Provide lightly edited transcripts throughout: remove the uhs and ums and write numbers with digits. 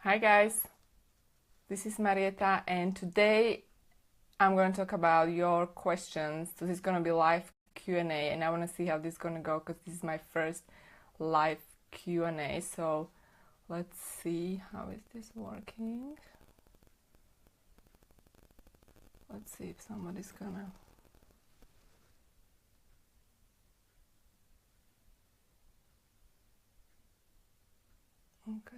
Hi guys, this is Marieta and today I'm going to talk about your questions. So this is going to be live Q&A and I want to see how this is going to go because this is my first live Q&A. So let's see how is this working. Let's see if somebody's gonna... Okay.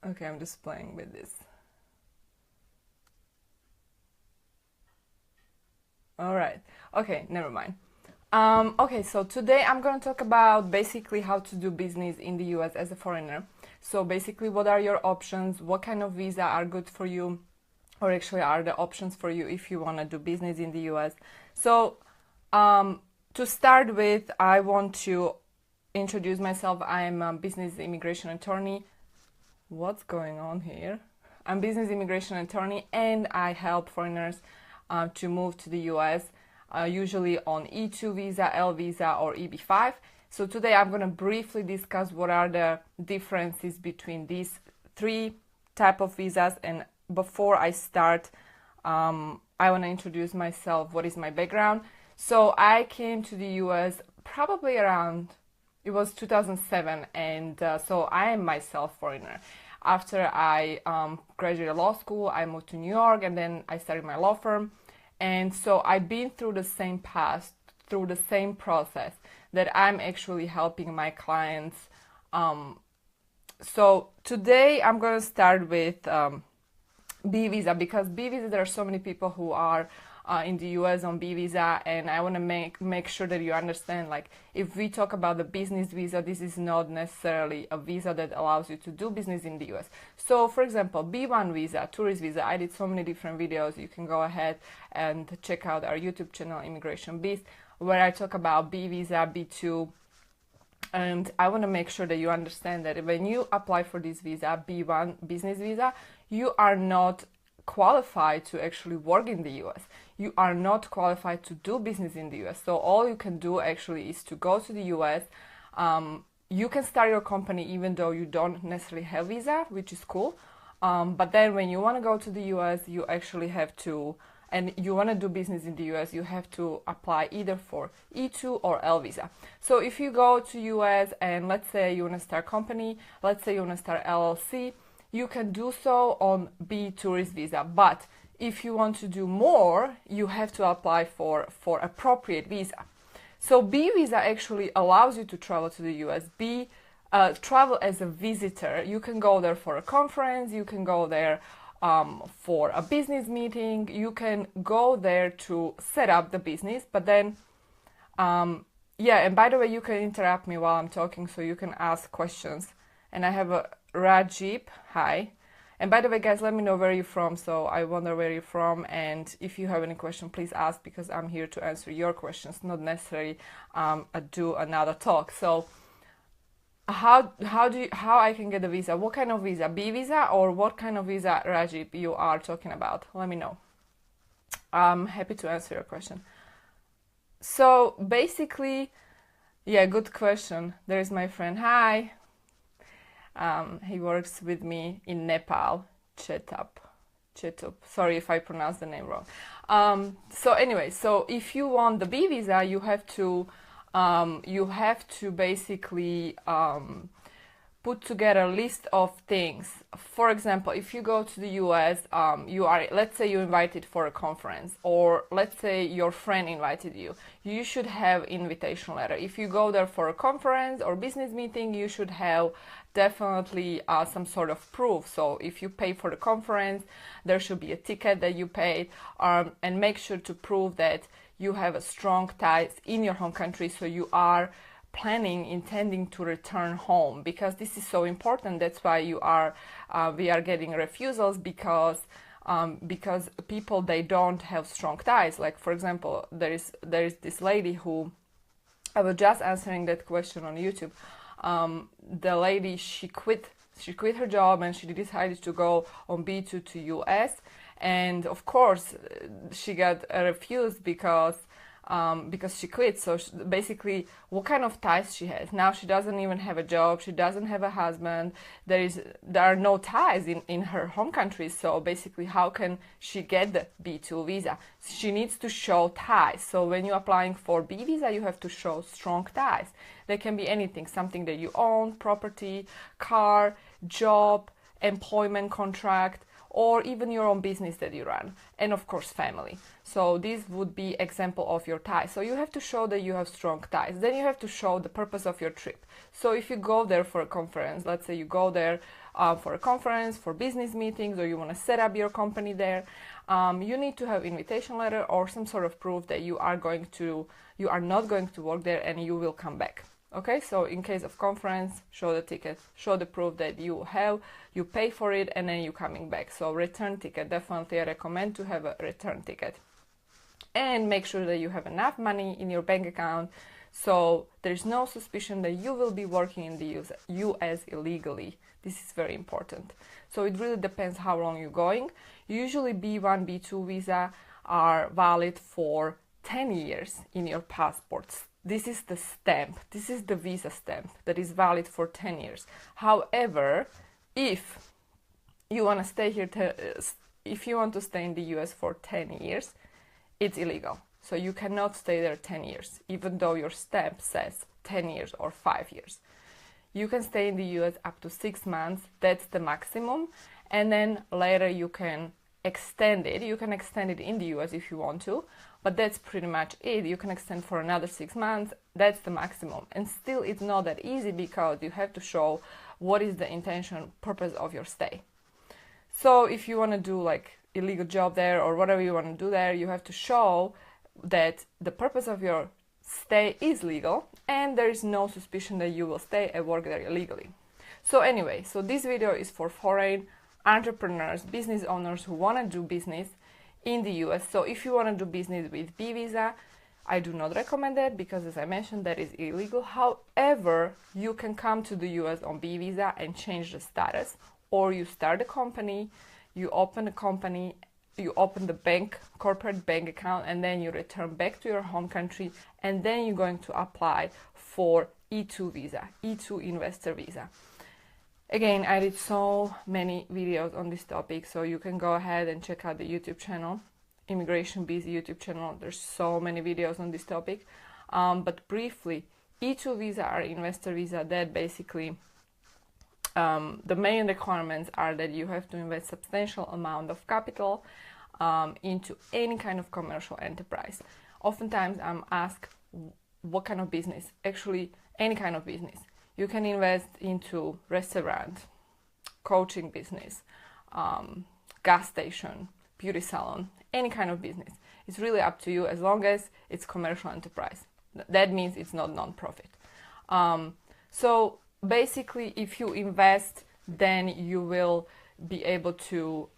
Okay, I'm just playing with this. All right. Okay, never mind. Okay, so today I'm going to talk about basically how to do business in the US as a foreigner. So basically, what are your options? What kind of visa are good for you? Or actually are the options for you if you want to do business in the US? So to start with, I want to introduce myself. I'm a business immigration attorney. What's going on here? I'm business immigration attorney and I help foreigners to move to the US, usually on E2 visa, L visa, or EB5. So today I'm going to briefly discuss what are the differences between these three type of visas. And before I start, I want to introduce myself. What is my background? So I came to the US probably around, it was 2007, and so I am myself foreigner. After I graduated law school, I moved to New York and then I started my law firm. And so I've been through the same path, through the same process that I'm actually helping my clients. So today I'm going to start with B visa, because B visa, there are so many people who are in the US on B visa, and I want to make sure that you understand, like, if we talk about the business visa, this is not necessarily a visa that allows you to do business in the US. So for example, B1 visa, tourist visa, I did so many different videos. You can go ahead and check out our YouTube channel, ImmigrationBiz, where I talk about B visa, B2, and I want to make sure that you understand that when you apply for this visa, B1 business visa, you are not qualified to actually work in the US. You are not qualified to do business in the US. So all you can do actually is to go to the US. You can start your company even though you don't necessarily have visa, which is cool. But then when you want to go to the US, you actually have to, and you want to do business in the US, you have to apply either for E2 or L visa. So if you go to US and let's say you want to start a company, let's say you want to start LLC, you can do so on B tourist visa. But if you want to do more, you have to apply for appropriate visa. So B visa actually allows you to travel to the US. B, travel as a visitor. You can go there for a conference, you can go there for a business meeting, you can go there to set up the business. But then, yeah, and by the way, you can interrupt me while I'm talking, so you can ask questions. And I have a Rajib, hi. And by the way, guys, let me know where you're from, so I wonder where you're from, and if you have any question, please ask, because I'm here to answer your questions, not necessarily do another talk. So how I can get a visa? What kind of visa? B visa, or what kind of visa, Rajib, you are talking about? Let me know. I'm happy to answer your question. So basically, yeah, good question. There's my friend. Hi. He works with me in Nepal, Chetup. Sorry if I pronounced the name wrong. So anyway, so if you want the B visa, you have to basically put together a list of things. For example, if you go to the US, let's say you invited for a conference, or let's say your friend invited you. You should have invitation letter. If you go there for a conference or business meeting, you should have definitely some sort of proof. So if you pay for the conference, there should be a ticket that you paid, and make sure to prove that you have a strong ties in your home country, so you are intending to return home, because this is so important. That's why we are getting refusals, because people, they don't have strong ties. Like, for example, there is this lady who, I was just answering that question on YouTube. The lady, she quit her job and she decided to go on B2 to US, And of course, she got refused because she quit. So basically, what kind of ties she has? Now she doesn't even have a job. She doesn't have a husband. There are no ties in her home country. So basically, how can she get the B2 visa? She needs to show ties. So when you're applying for B visa, you have to show strong ties. They can be anything, something that you own, property, car, job, employment contract, or even your own business that you run, and of course family. So this would be example of your ties. So you have to show that you have strong ties. Then you have to show the purpose of your trip. So if you go there for a conference, let's say you go there for a conference, for business meetings, or you want to set up your company there, you need to have invitation letter or some sort of proof that you are not going to work there and you will come back. Okay, so in case of conference, show the ticket, show the proof that you pay for it, and then you're coming back. So return ticket, definitely I recommend to have a return ticket. And make sure that you have enough money in your bank account so there's no suspicion that you will be working in the US illegally. This is very important. So it really depends how long you're going. Usually B1, B2 visa are valid for 10 years in your passports. This is the stamp, this is the visa stamp that is valid for 10 years. However, if you want to stay here, if you want to stay in the US for 10 years, it's illegal. So you cannot stay there 10 years, even though your stamp says 10 years or 5 years. You can stay in the US up to 6 months, that's the maximum. And then later you can extend it. You can extend it in the US if you want to, but that's pretty much it. You can extend for another 6 months, that's the maximum. And still it's not that easy because you have to show what is the intention, purpose of your stay. So if you want to do like illegal job there or whatever you want to do there, you have to show that the purpose of your stay is legal and there is no suspicion that you will stay and work there illegally. So anyway, so this video is for foreign entrepreneurs, business owners who want to do business in the US. So if you want to do business with B visa, I do not recommend that because, as I mentioned, that is illegal. However, you can come to the US on B visa and change the status, or you start a company, you open a company, you open the corporate bank account, and then you return back to your home country, and then you're going to apply for E2 visa, E2 investor visa. Again, I did so many videos on this topic, so you can go ahead and check out the YouTube channel, ImmigrationBiz YouTube channel. There's so many videos on this topic. But briefly, E2 visa or investor visa, that basically the main requirements are that you have to invest substantial amount of capital into any kind of commercial enterprise. Oftentimes I'm asked what kind of business, actually any kind of business. You can invest into restaurant, coaching business, gas station, beauty salon, any kind of business. It's really up to you as long as it's commercial enterprise. That means it's not non-profit. So basically, if you invest, then you will be able to,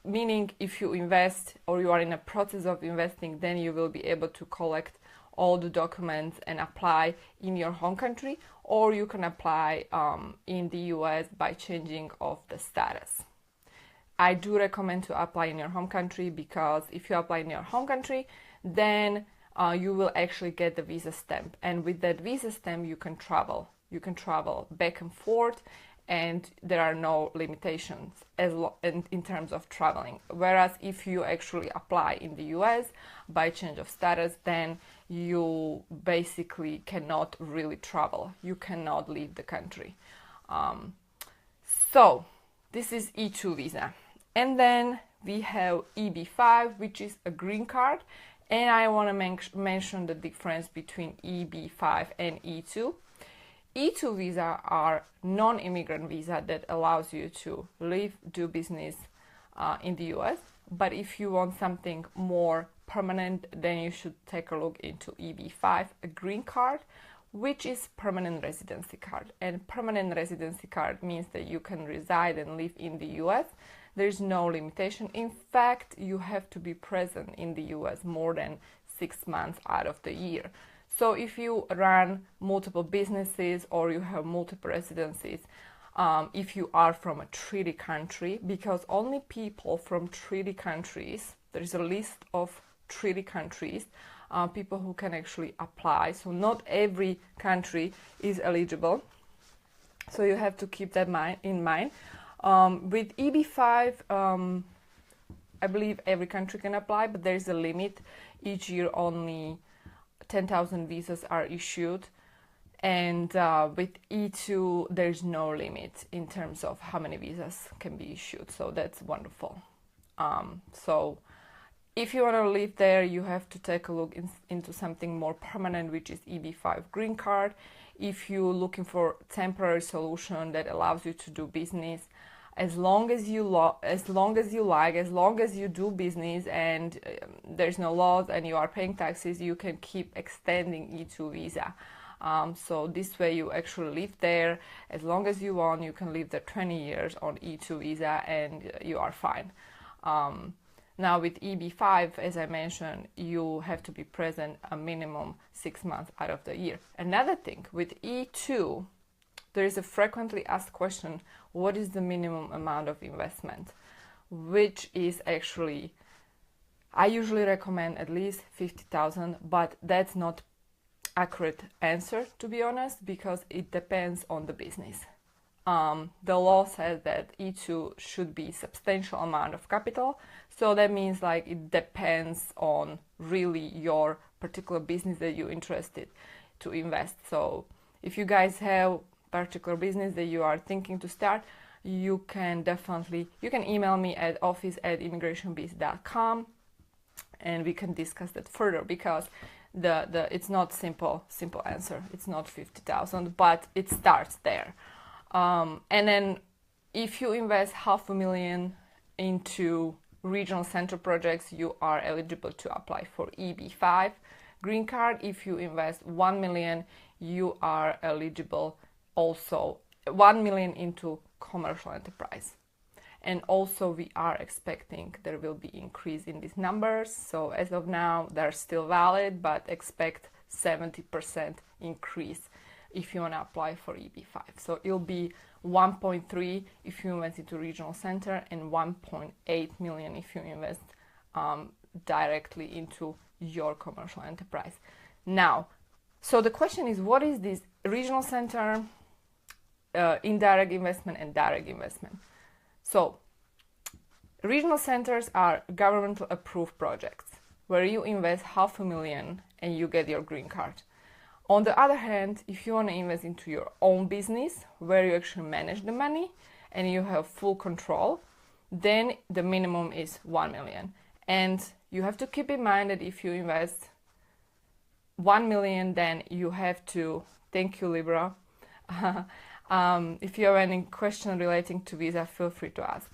meaning if you invest or you are in a process of investing, then you will be able to collect all the documents and apply in your home country, or you can apply in the US by changing of the status. I do recommend to apply in your home country because if you apply in your home country, then you will actually get the visa stamp, and with that visa stamp you can travel. You can travel back and forth, and there are no limitations in terms of traveling. Whereas if you actually apply in the US by change of status, then you basically cannot really travel. You cannot leave the country. So this is E2 visa. And then we have EB5, which is a green card. And I want to mention the difference between EB5 and E2. E2 visa are non-immigrant visa that allows you to live, do business in the US. But if you want something more permanent, then you should take a look into EB5, a green card, which is permanent residency card. And permanent residency card means that you can reside and live in the US. There's no limitation. In fact, you have to be present in the US more than 6 months out of the year. So if you run multiple businesses or you have multiple residencies, if you are from a treaty country, because only people from treaty countries, there is a list of treaty countries, people who can actually apply. So not every country is eligible. So you have to keep that in mind. With EB-5, I believe every country can apply, but there is a limit. Each year only 10,000 visas are issued. And with E2, there's no limit in terms of how many visas can be issued. So that's wonderful. So if you want to live there, you have to take a look into something more permanent, which is EB-5 green card. If you're looking for temporary solution that allows you to do business, as long as you do business and there's no laws and you are paying taxes, you can keep extending E2 visa. So this way you actually live there as long as you want. You can live there 20 years on E2 visa and you are fine. Now with EB-5, as I mentioned, you have to be present a minimum 6 months out of the year. Another thing, with E2, there is a frequently asked question, what is the minimum amount of investment? Which is actually, I usually recommend at least 50,000, but that's not accurate answer, to be honest, because it depends on the business. The law says that E2 should be substantial amount of capital. So that means like it depends on really your particular business that you're interested to invest. So if you guys have particular business that you are thinking to start, you can email me at office@immigrationbiz.com and we can discuss that further, because it's not simple answer. It's not 50,000, but it starts there. And then if you invest $500,000 into regional center projects, you are eligible to apply for EB-5 green card. If you invest $1 million, you are eligible also $1 million into commercial enterprise. And also we are expecting there will be increase in these numbers. So as of now, they're still valid, but expect 70% increase if you want to apply for EB-5. So it'll be 1.3 if you invest into regional center and 1.8 million if you invest directly into your commercial enterprise. Now, so the question is, what is this regional center, indirect investment and direct investment? So regional centers are governmental approved projects where you invest $500,000 and you get your green card. On the other hand, if you want to invest into your own business where you actually manage the money and you have full control, then the minimum is 1 million. And you have to keep in mind that if you invest 1 million, then you have to, thank you Libra, if you have any question relating to visa, feel free to ask.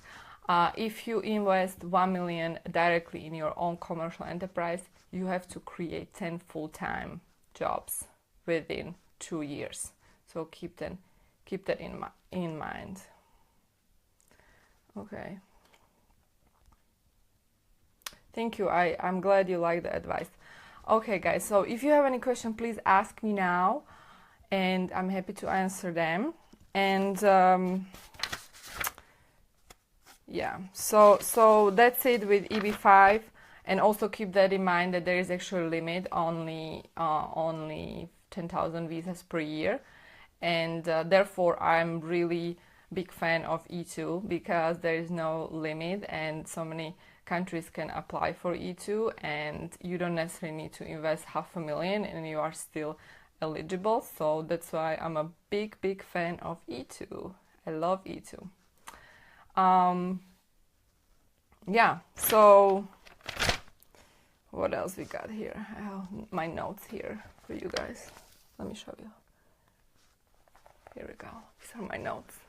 If you invest 1 million directly in your own commercial enterprise, you have to create 10 full-time jobs within 2 years. So keep that in mind. Okay. Thank you. I'm glad you like the advice. Okay, guys. So if you have any question, please ask me now, and I'm happy to answer them. And yeah. So that's it with EB-5. And also keep that in mind that there is actually a limit, only 10,000 visas per year, and therefore I'm really big fan of E2 because there is no limit and so many countries can apply for E2 and you don't necessarily need to invest $500,000 and you are still eligible. So that's why I'm a big fan of E2. I love E2. Yeah, so what else we got here? I have my notes here for you guys. Let me show you. Here we go. These are my notes.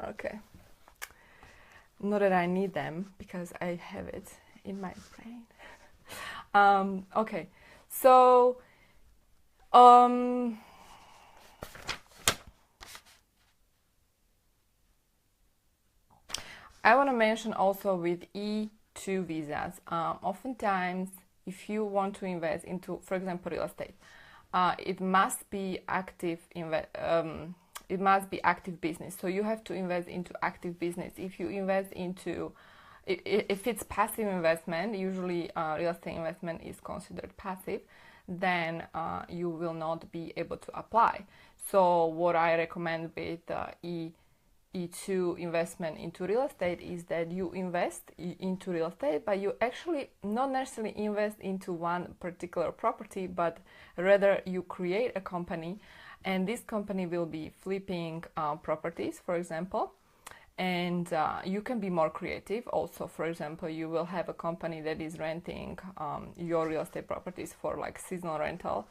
Okay. Not that I need them because I have it in my brain. Okay. So, I want to mention also with E2 visas, oftentimes if you want to invest into, for example, real estate, it must be active it must be active business. So you have to invest into active business. If you invest into, if it's passive investment, usually real estate investment is considered passive, then you will not be able to apply. So what I recommend with E2 investment into real estate is that you invest into real estate, but you actually not necessarily invest into one particular property, but rather you create a company, and this company will be flipping properties, for example. And you can be more creative also. For example, you will have a company that is renting your real estate properties for like seasonal rental.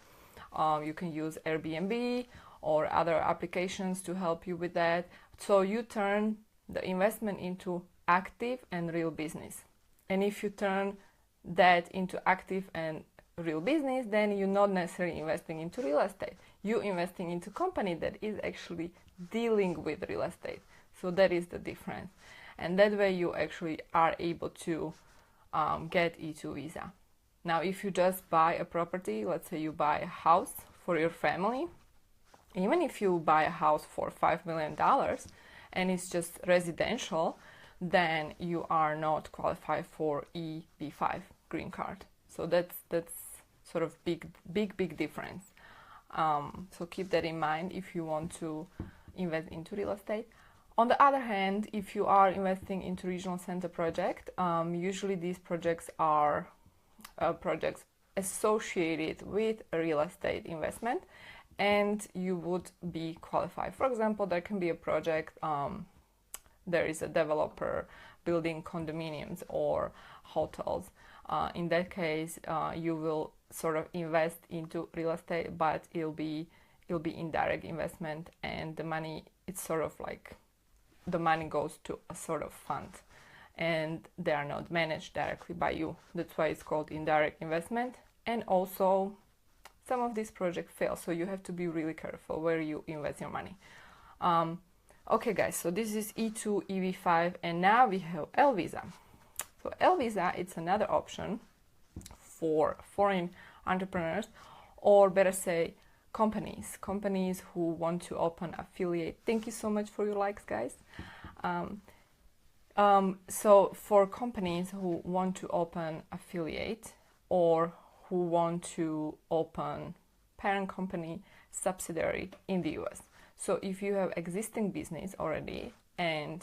You can use Airbnb or other applications to help you with that. So you turn the investment into active and real business. And if you turn that into active and real business, then you're not necessarily investing into real estate. You're investing into a company that is actually dealing with real estate. So that is the difference. And that way you actually are able to get E2 visa. Now, if you just buy a property, let's say you buy a house for your family, even if you buy a house for $5 million and it's just residential, then you are not qualified for EB5 green card. So that's sort of big difference. So keep that in mind if you want to invest into real estate. On the other hand, if you are investing into regional center project, usually these projects are projects associated with a real estate investment, and you would be qualified. For example, there can be a project, there is a developer building condominiums or hotels. In that case, you will sort of invest into real estate, but it'll be indirect investment, and the money, it's sort of like the money goes to a sort of fund, and they are not managed directly by you. That's why it's called indirect investment. And also, some of these projects fail, so you have to be really careful where you invest your money. Okay, guys, so this is E2, EB5, and now we have L visa. So L visa, it's another option for foreign entrepreneurs, or better say, companies who want to open affiliate. Thank you so much for your likes, guys. So for companies who want to open affiliate, or who want to open parent company subsidiary in the US. So if you have existing business already and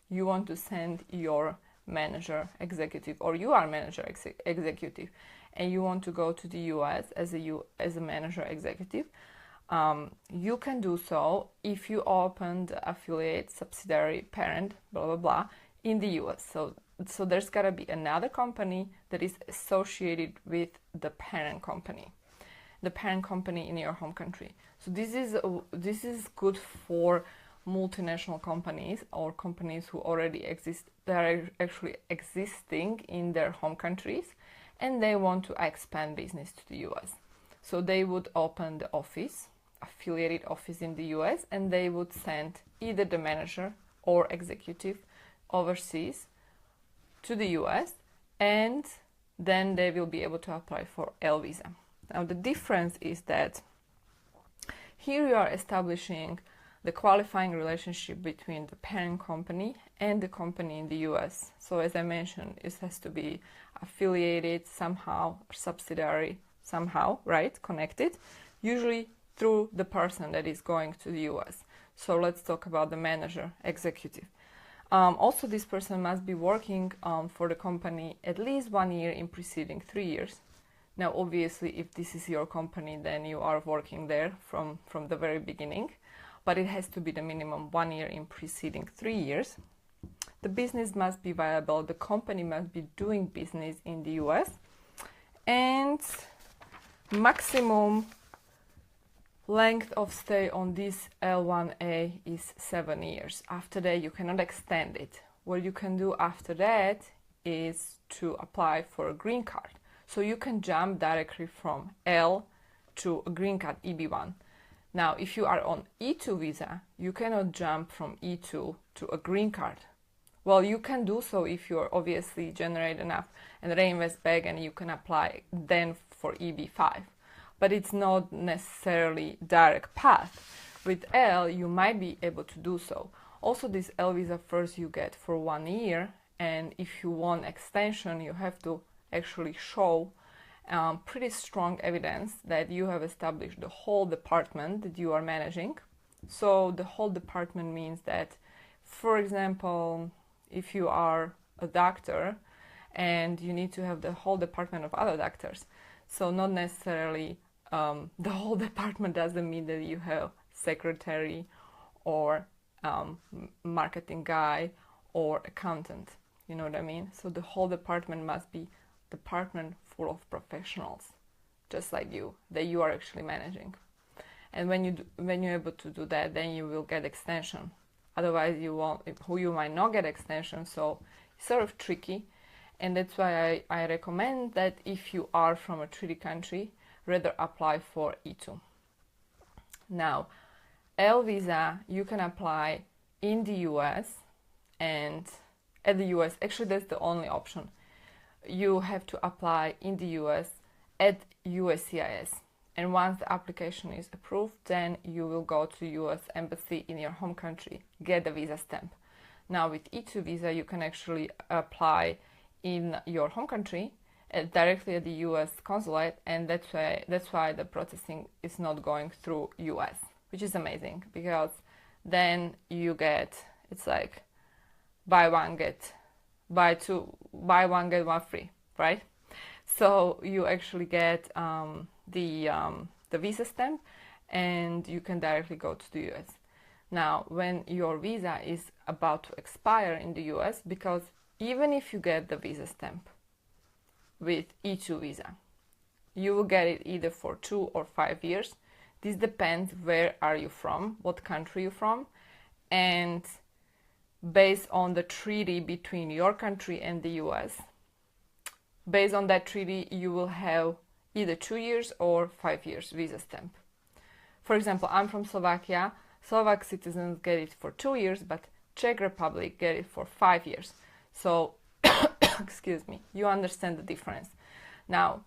you want to send your manager executive, or you are manager executive, and you want to go to the US as a manager executive, you can do so if you open the affiliate, subsidiary, parent, blah blah blah in the US. So there's gotta be another company that is associated with the parent company in your home country. So this is good for multinational companies or companies who already exist, that are actually existing in their home countries, and they want to expand business to the US. So they would open the office, affiliated office in the US, and they would send either the manager or executive overseas to the US, and then they will be able to apply for L visa. Now the difference is that here you are establishing the qualifying relationship between the parent company and the company in the US. So as I mentioned, it has to be affiliated somehow, subsidiary somehow, right? Connected, usually through the person that is going to the US. So let's talk about the manager executive. Also, this person must be working for the company at least 1 year in preceding 3 years. Now, obviously, if this is your company, then you are working there from the very beginning, but it has to be the minimum 1 year in preceding 3 years. The business must be viable, the company must be doing business in the US, and maximum length of stay on this L1A is 7 years. After that, you cannot extend it. What you can do after that is to apply for a green card. So you can jump directly from L to a green card, EB1. Now, if you are on E2 visa, you cannot jump from E2 to a green card. Well, you can do so if you obviously generate enough and reinvest back, and you can apply then for EB5. But it's not necessarily direct path. With L, you might be able to do so. Also, this L visa first you get for 1 year, and if you want extension, you have to actually show pretty strong evidence that you have established the whole department that you are managing. So the whole department means that, for example, if you are a doctor and you need to have the whole department of other doctors, so not necessarily the whole department doesn't mean that you have secretary or marketing guy or accountant, you know what I mean? So the whole department must be department full of professionals, just like you, that you are actually managing. And when you're able to do that, then you will get extension. Otherwise, you might not get extension. So it's sort of tricky, and that's why I recommend that if you are from a treaty country, rather apply for E2. Now, L visa you can apply in the US, and at the US, actually that's the only option. You have to apply in the US at USCIS, and once the application is approved, then you will go to US embassy in your home country, get the visa stamp. Now with E2 visa you can actually apply in your home country directly at the US consulate, and that's why the processing is not going through US, which is amazing, because then you get, it's like buy one get one free, right? So you actually get the visa stamp, and you can directly go to the US. Now, when your visa is about to expire in the US, because even if you get the visa stamp with E2 visa, you will get it either for 2 or 5 years. This depends where are you from, what country you're from, and based on the treaty between your country and the US. Based on that treaty, you will have either 2 years or 5 years visa stamp. For example, I'm from Slovakia. Slovak citizens get it for 2 years, but Czech Republic get it for 5 years. So, excuse me, you understand the difference. Now,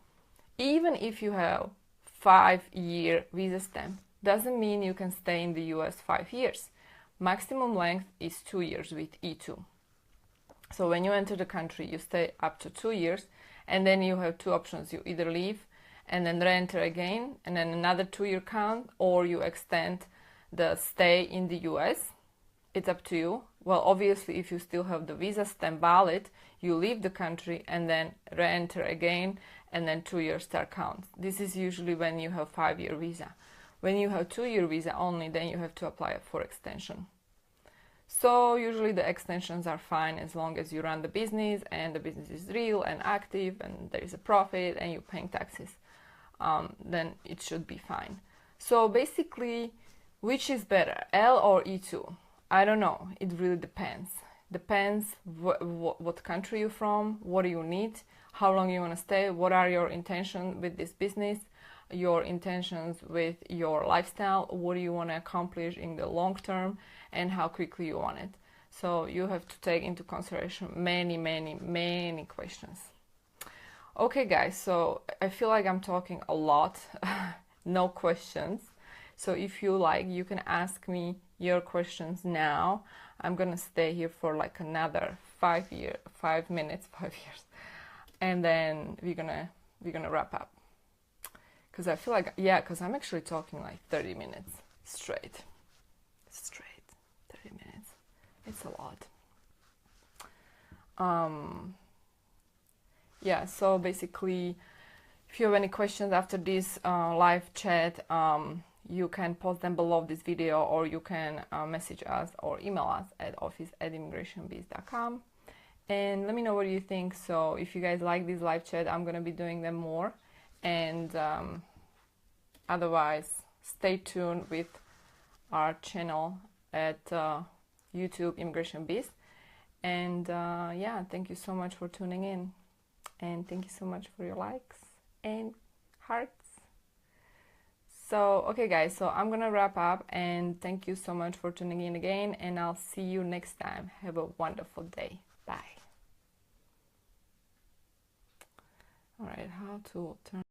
even if you have 5-year visa stamp, doesn't mean you can stay in the US 5 years. Maximum length is 2 years with E2. So when you enter the country, you stay up to 2 years, and then you have 2 options. You either leave and then re-enter again, and then another 2-year count, or you extend the stay in the US. It's up to you. Well, obviously, if you still have the visa stamp valid, you leave the country and then re-enter again, and then 2 years start count. This is usually when you have 5-year visa. When you have 2-year visa only, then you have to apply for extension. So usually the extensions are fine as long as you run the business and the business is real and active and there is a profit and you're paying taxes. Then it should be fine. So basically, which is better, L or E2? I don't know. It really depends. Depends what country you're from, what do you need, how long you want to stay, what are your intentions with this business, your intentions with your lifestyle, what do you want to accomplish in the long term, and how quickly you want it. So you have to take into consideration many questions. Okay guys, so I feel like I'm talking a lot, no questions. So if you like, you can ask me your questions now. I'm gonna stay here for like another 5 minutes, and then we're gonna wrap up. Because I feel like, yeah, because I'm actually talking like 30 minutes straight. 30 minutes. It's a lot. Yeah, so basically, if you have any questions after this live chat, you can post them below this video, or you can message us or email us at office@immigrationbiz.com, and let me know what you think. So if you guys like this live chat, I'm gonna be doing them more, and otherwise stay tuned with our channel at YouTube ImmigrationBiz. And yeah, thank you so much for tuning in, and thank you so much for your likes and hearts. So okay guys, so I'm gonna wrap up, and thank you so much for tuning in again, and I'll see you next time. Have a wonderful day. Bye. All right, how to turn